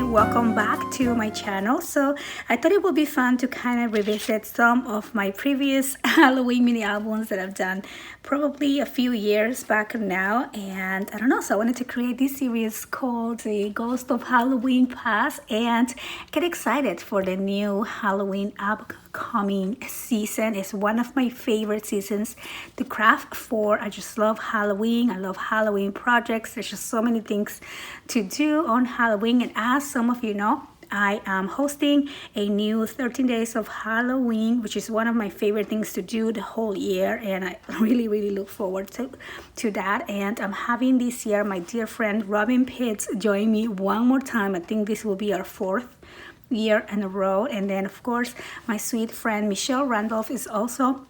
welcome back to my channel. So I thought it would be fun to kind of revisit some of my previous Halloween mini albums that I've done probably a few years back now, and I don't know, so I wanted to create this series called the Ghost of Halloween Past and get excited for the new Halloween upcoming season. It's one of my favorite seasons to craft for. I just love Halloween. I love Halloween projects. There's just so many things to do on Halloween, and as some of you know, I am hosting a new 13 days of Halloween, which is one of my favorite things to do the whole year, and I really look forward to that. And I'm having this year my dear friend Robin Pitts join me one more time. I think this will be our fourth year in a row. And then of course my sweet friend Michelle Randolph is also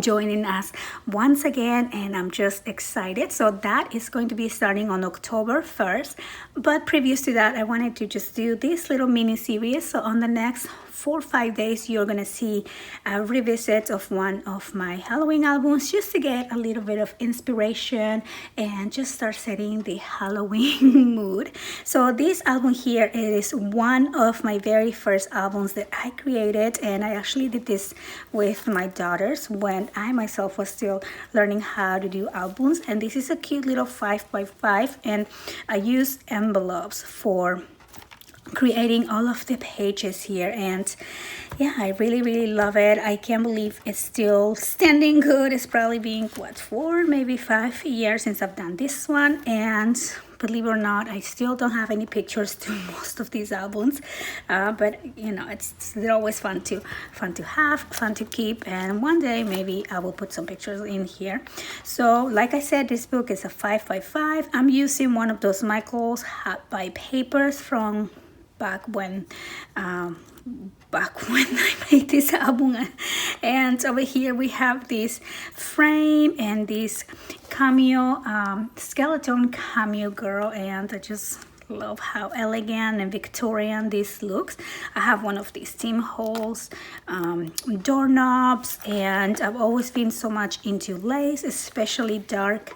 joining us once again, and I'm just excited. So that is going to be starting on October 1st, but previous to that I wanted to just do this little mini series. So on the next 4 or 5 days you're gonna see a revisit of one of my Halloween albums, just to get a little bit of inspiration and just start setting the Halloween mood. So this album here, it is one of my very first albums that I created, and I actually did this with my daughters when I myself was still learning how to do albums. And this is a cute little 5x5, and I use envelopes for creating all of the pages here. And yeah, I really love it. I can't believe it's still standing good. It's probably been what, 4 maybe 5 years since I've done this one, and believe it or not, I still don't have any pictures to most of these albums, but you know, they're always fun to have, fun to keep, and one day maybe I will put some pictures in here. So like I said, this book is a 5x5. I'm using one of those Michaels Hat by Papers from back when I made this album. And over here we have this frame and this cameo, skeleton cameo girl, and I just love how elegant and Victorian this looks. I have one of these Tim Holtz doorknobs, and I've always been so much into lace, especially dark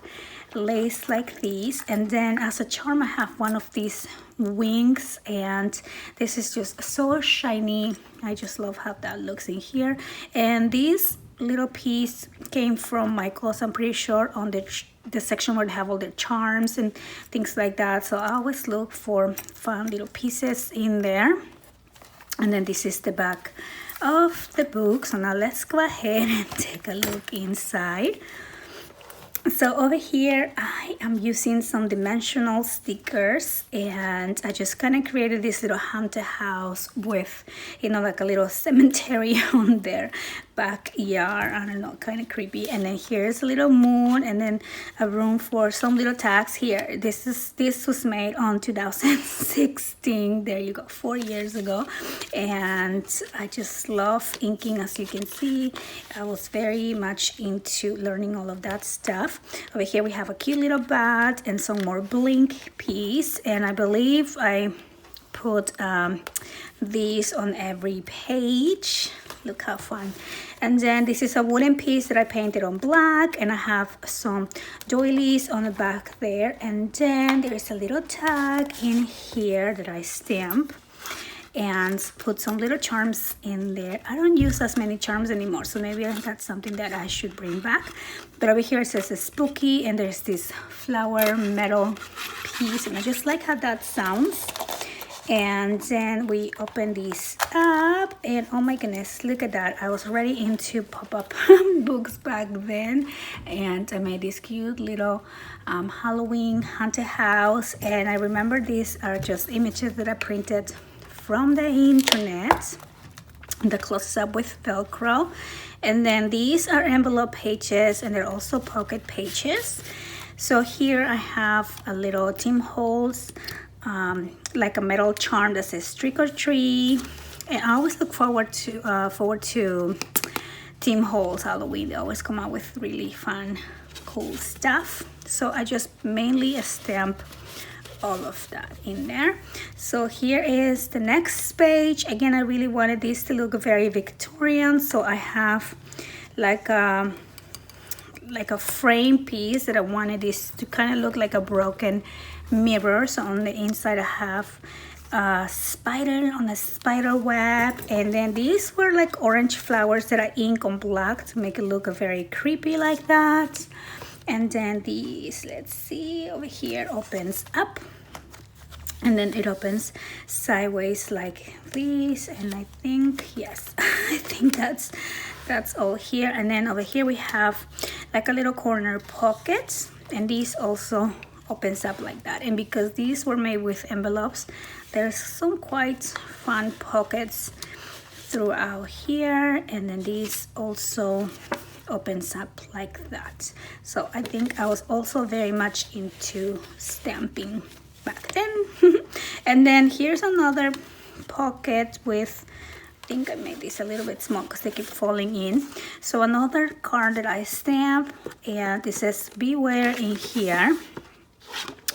lace like these. And then as a charm I have one of these wings, and this is just so shiny. I just love how that looks in here. And this little piece came from Michael's, I'm pretty sure, on the section where they have all the charms and things like that. So I always look for fun little pieces in there. And then this is the back of the book. So now let's go ahead and take a look inside. So over here I am using some dimensional stickers, and I just kind of created this little haunted house with, you know, like a little cemetery on their backyard. I don't know, kind of creepy. And then here's a little moon, and then a room for some little tags here. This was made on 2016. There you go, 4 years ago. And I just love inking. As you can see, I was very much into learning all of that stuff. Over here we have a cute little bat and some more blink piece, and I believe I put these on every page. Look how fun. And then this is a wooden piece that I painted on black, and I have some doilies on the back there. And then there's a little tag in here that I stamp and put some little charms in there. I don't use as many charms anymore, so maybe that's something that I should bring back. But over here it says it's spooky, and there's this flower metal piece, and I just like how that sounds. And then we open these up, and oh my goodness, look at that. I was already into pop-up books back then, and I made this cute little Halloween haunted house. And I remember these are just images that I printed from the internet, the close-up with Velcro. And then these are envelope pages, and they're also pocket pages. So here I have a little Tim Holtz, like a metal charm that says trick or treat. And I always look forward to Tim Holtz Halloween. They always come out with really fun, cool stuff. So I just mainly stamp all of that in there. So here is the next page. Again, I really wanted this to look very Victorian, so I have like a frame piece that I wanted this to kind of look like a broken mirror. So on the inside I have spider on a spider web, and then these were like orange flowers that I ink on black to make it look very creepy like that. And then these, let's see, over here opens up, and then it opens sideways like this, and I think, yes, I think that's all here. And then over here we have like a little corner pocket, and these also opens up like that. And because these were made with envelopes, there's some quite fun pockets throughout here, and then these also opens up like that. So I think I was also very much into stamping back then. And then here's another pocket with, I think I made this a little bit small because they keep falling in. So another card that I stamp, and it says beware in here.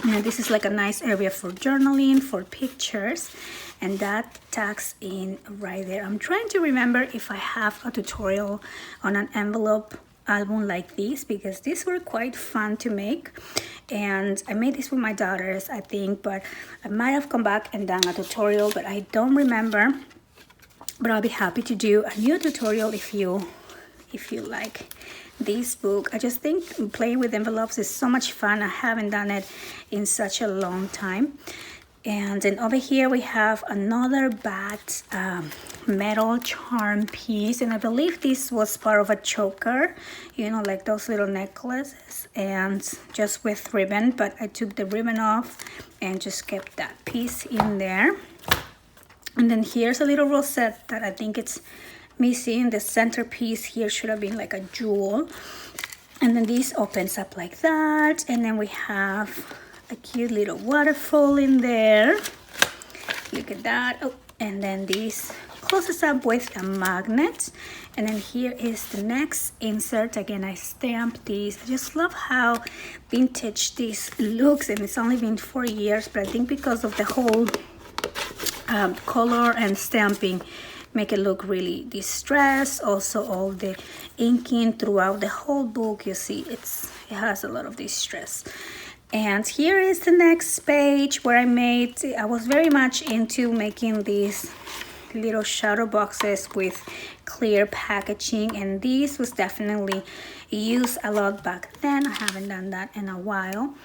And this is like a nice area for journaling, for pictures, and that tags in right there. I'm trying to remember if I have a tutorial on an envelope album like this, because these were quite fun to make. And I made this with my daughters, I think, but I might have come back and done a tutorial, but I don't remember. But I'll be happy to do a new tutorial if you like this book. I just think playing with envelopes is so much fun. I haven't done it in such a long time. And then over here we have another bat metal charm piece, and I believe this was part of a choker, you know, like those little necklaces, and just with ribbon, but I took the ribbon off and just kept that piece in there. And then here's a little rosette that I think it's missing. The centerpiece here should have been like a jewel. And then this opens up like that, and then we have a cute little waterfall in there. Look at that. Oh, and then this closes up with a magnet. And then here is the next insert. Again, I stamped these. I just love how vintage this looks, and it's only been 4 years, but I think because of the whole color and stamping make it look really distressed. Also, all the inking throughout the whole book, you see it has a lot of distress. And here is the next page where I was very much into making these little shadow boxes with clear packaging, and this was definitely used a lot back then. I haven't done that in a while.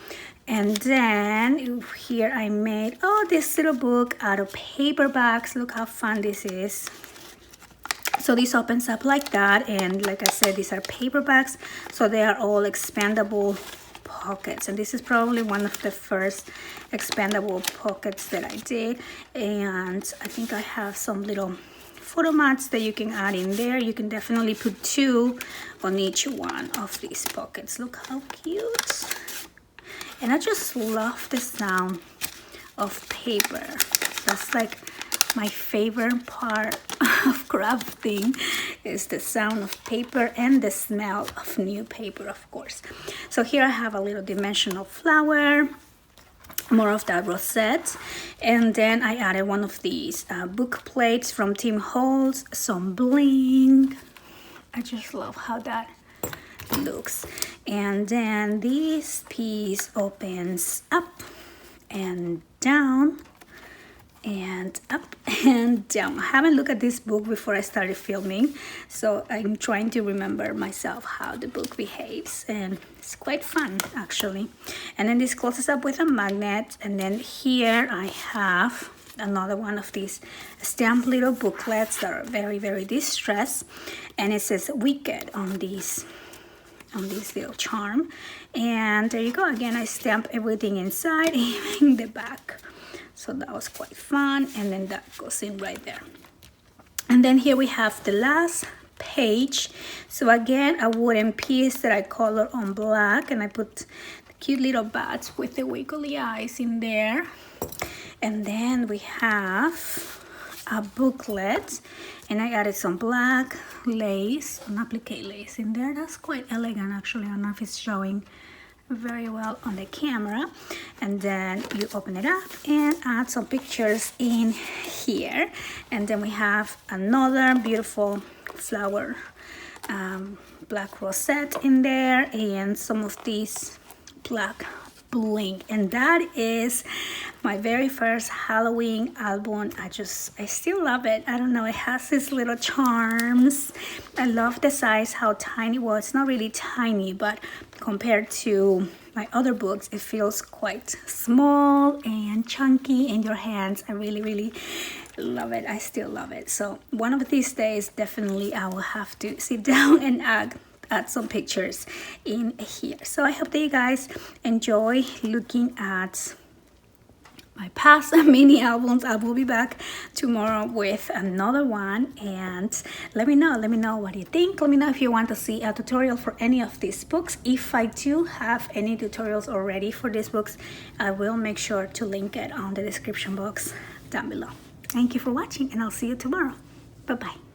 And then here I made this little book out of paperbacks. Look how fun this is. So this opens up like that, and like I said, these are paperbacks, so they are all expandable pockets, and this is probably one of the first expandable pockets that I did. And I think I have some little photo mats that you can add in there. You can definitely put 2 on each one of these pockets. Look how cute. And I just love the sound of paper. That's like my favorite part of crafting, is the sound of paper and the smell of new paper, of course. So here I have a little dimensional flower, more of that rosette, and then I added one of these book plates from Tim Holtz, some bling. I just love how that looks. And then this piece opens up and down and up and down. I haven't looked at this book before I started filming, so I'm trying to remember myself how the book behaves, and it's quite fun actually. And then this closes up with a magnet, and then here I have another one of these stamped little booklets that are very, very distressed, and it says Wicked on this little charm. And there you go. Again, I stamped everything inside, even the back. So that was quite fun, and then that goes in right there. And then here we have the last page. So again, a wooden piece that I colored on black, and I put the cute little bats with the wiggly eyes in there. And then we have a booklet, and I added some black lace, an applique lace in there. That's quite elegant actually. I don't know if it's showing very well on the camera. And then you open it up and add some pictures in here. And then we have another beautiful flower black rosette in there, and some of these black bling, and that is my very first Halloween album. I still love it. I don't know, it has these little charms. I love the size, how tiny. Well, it's not really tiny, but compared to my other books, it feels quite small and chunky in your hands. I really love it. I still love it. So one of these days, definitely I will have to sit down and add some pictures in here. So I hope that you guys enjoy looking at my past mini albums. I will be back tomorrow with another one, and let me know what you think. Let me know if you want to see a tutorial for any of these books. If I do have any tutorials already for these books, I will make sure to link it on the description box down below. Thank you for watching, and I'll see you tomorrow. Bye bye.